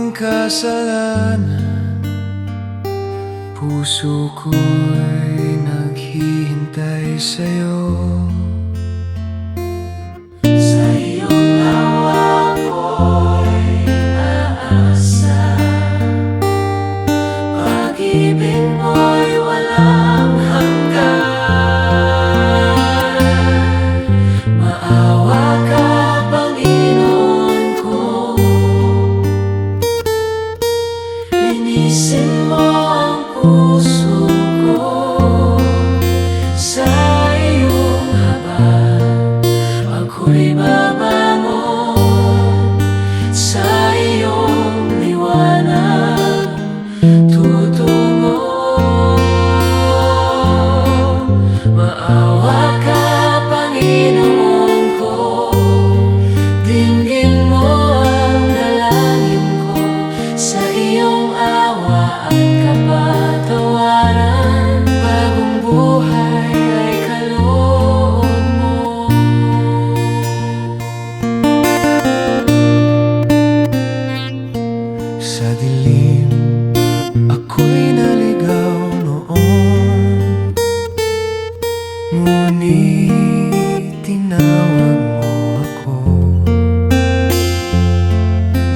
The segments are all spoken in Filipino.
aking kasalanan, puso ko'y naghihintay sa'yo. Sa iyong awa ko'y aasa, pag-ibig mo'y walang hanggan. Maawa ka, Panginoon ko, linisin mo ang puso ko sa iyong habag. Ako'y babangon sa iyong liwanag, tutungo. Maawa ka, Panginoon ko, dinggin mo ang dalangin ko. Sa iyong awa at kapatawaran, bagong buhay ay kaloob mo. Sa dilim, ako'y naligaw noon, ngunit tinawag mo ako.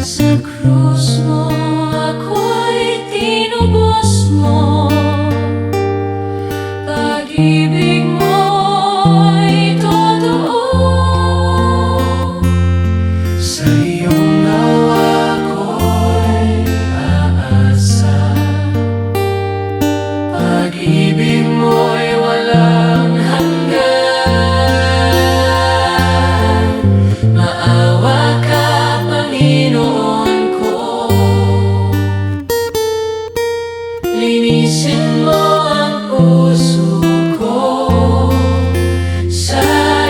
Sa krus mo ako'y tinubos mo, pag-ibig mo'y totoo. Sa iyong awa ko'y aasa, Pag-ibig mo'y walang hanggan. Maawa ka, Panginoon ko, linisin mo ang puso ko sa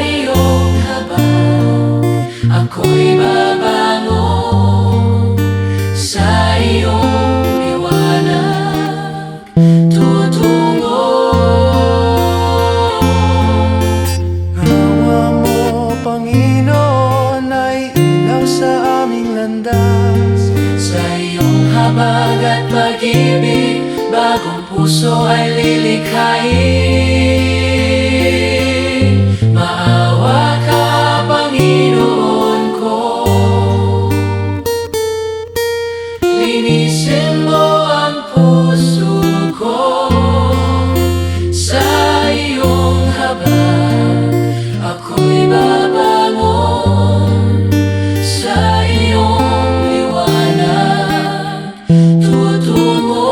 iyong habag. Ako'y babangon sa iyong liwanag, tutungo. awa mo, Panginoon, ay ilaw sa aming landas. Sa iyong habag at pag-ibig, bagong puso ay lilikhain. Maawa ka, Panginoon ko, linisin mo ang puso ko sa iyong habag. Ako'y babangon sa iyong liwanag, tutungo.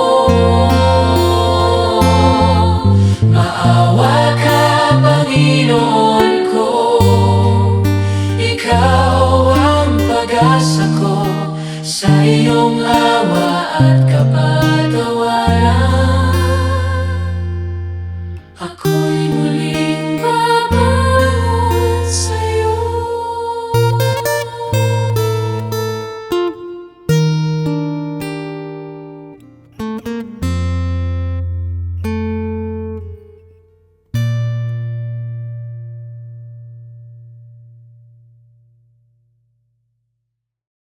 Maawa ka, Panginoon ko, ikaw ang pag-asa ko. Sa iyong awa at kapatawaran,